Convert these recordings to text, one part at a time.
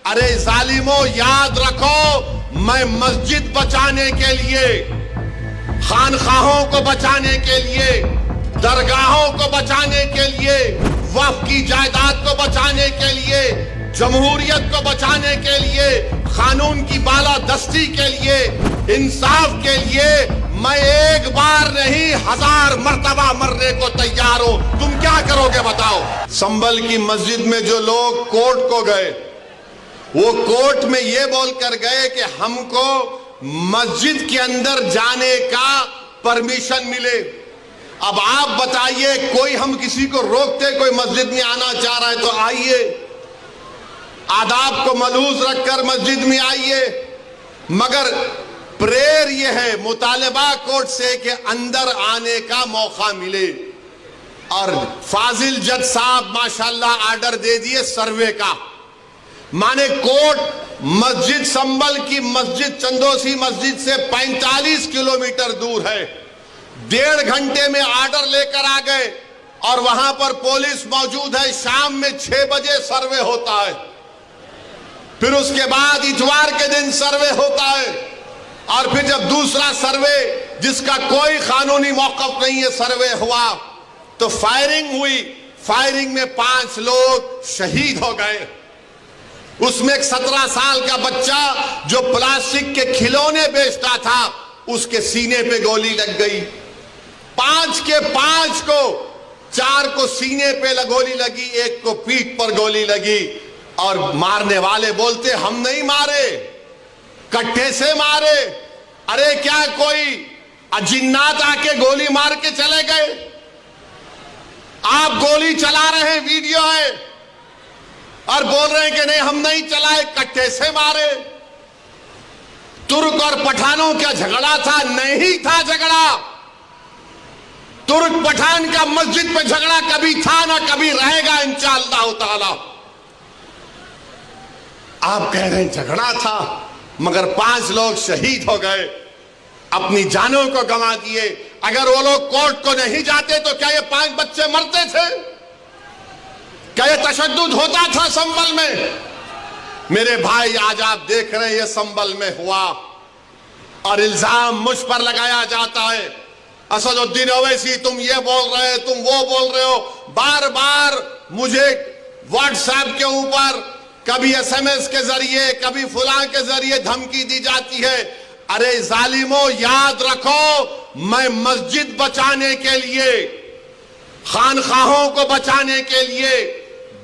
ارے ظالموں یاد رکھو، میں مسجد بچانے کے لیے، خانخواہوں کو بچانے کے لیے، درگاہوں کو بچانے کے لیے، وقف کی جائیداد کو بچانے کے لیے، جمہوریت کو بچانے کے لیے، قانون کی بالادستی کے لیے، انصاف کے لیے میں ایک بار نہیں 1000 مرتبہ مرنے کو تیار ہوں۔ تم کیا کرو گے بتاؤ؟ سنبل کی مسجد میں جو لوگ کورٹ کو گئے، وہ کورٹ میں یہ بول کر گئے کہ ہم کو مسجد کے اندر جانے کا پرمیشن ملے۔ اب آپ بتائیے، کوئی ہم کسی کو روکتے، کوئی مسجد میں آنا چاہ رہا ہے تو آئیے، آداب کو ملحوظ رکھ کر مسجد میں آئیے، مگر پریئر یہ ہے، مطالبہ کورٹ سے کہ اندر آنے کا موقع ملے۔ اور فاضل جج صاحب ماشاءاللہ آرڈر دے دیے سروے کا، مانے کورٹ مسجد سنبل کی مسجد چندوسی مسجد سے 45 کلومیٹر دور ہے، 1.5 گھنٹے میں آرڈر لے کر آ گئے، اور وہاں پر پولیس موجود ہے۔ شام میں 6 بجے سروے ہوتا ہے، پھر اس کے بعد اتوار کے دن سروے ہوتا ہے، اور پھر جب دوسرا سروے جس کا کوئی قانونی موقف نہیں ہے سروے ہوا تو فائرنگ ہوئی۔ فائرنگ میں 5 لوگ شہید ہو گئے، اس میں ایک 17 سال کا بچہ جو پلاسٹک کے کھلونے بیچتا تھا، اس کے سینے پہ گولی لگ گئی۔ 5 کے 5 کو، 4 کو سینے پہ گولی لگی، 1 کو پیٹھ پر گولی لگی، اور مارنے والے بولتے ہم نہیں مارے، کٹھے سے مارے۔ ارے کیا کوئی جنات آ کے گولی مار کے چلے گئے؟ آپ گولی چلا رہے ہیں، ویڈیو ہے، اور بول رہے ہیں کہ نہیں ہم نہیں چلائے، کٹھے سے مارے۔ ترک اور پٹھانوں کا جھگڑا تھا؟ نہیں تھا جھگڑا۔ ترک پٹھان کا مسجد پہ جھگڑا کبھی تھا نہ کبھی رہے گا انشاءاللہ تعالی۔ آپ کہہ رہے ہیں جھگڑا تھا، مگر 5 لوگ شہید ہو گئے، اپنی جانوں کو گنوا دیے۔ اگر وہ لوگ کورٹ کو نہیں جاتے تو کیا یہ 5 بچے مرتے تھے؟ کیا یہ تشدد ہوتا تھا سنبل میں؟ میرے بھائی آج آپ دیکھ رہے ہیں یہ سنبل میں ہوا، اور الزام مجھ پر لگایا جاتا ہے، اسد الدین اویسی تم یہ بول رہے ہو، تم وہ بول رہے ہو۔ بار بار مجھے واٹس ایپ کے اوپر، کبھی SMS کے ذریعے، کبھی فلاں کے ذریعے دھمکی دی جاتی ہے۔ ارے ظالموں یاد رکھو، میں مسجد بچانے کے لیے، خانخواہوں کو بچانے کے لیے،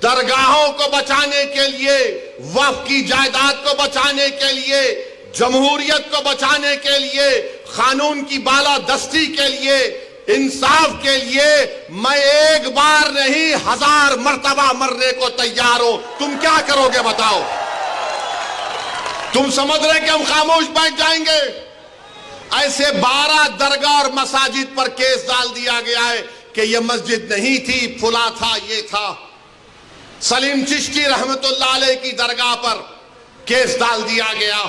درگاہوں کو بچانے کے لیے، وقف کی جائیداد کو بچانے کے لیے، جمہوریت کو بچانے کے لیے، قانون کی بالادستی کے لیے، انصاف کے لیے میں ایک بار نہیں 1000 مرتبہ مرنے کو تیار ہوں۔ تم کیا کرو گے بتاؤ؟ تم سمجھ رہے کہ ہم خاموش بیٹھ جائیں گے؟ ایسے 12 درگاہ اور مساجد پر کیس ڈال دیا گیا ہے کہ یہ مسجد نہیں تھی، پھلا تھا، یہ تھا۔ سلیم چشتی رحمت اللہ علیہ کی درگاہ پر کیس ڈال دیا گیا،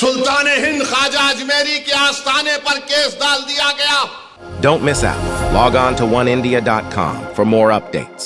سلطان ہند خواجہ اجمیری کے آستانے پر کیس ڈال دیا گیا۔ Don't miss out. Log on to oneindia.com for more updates.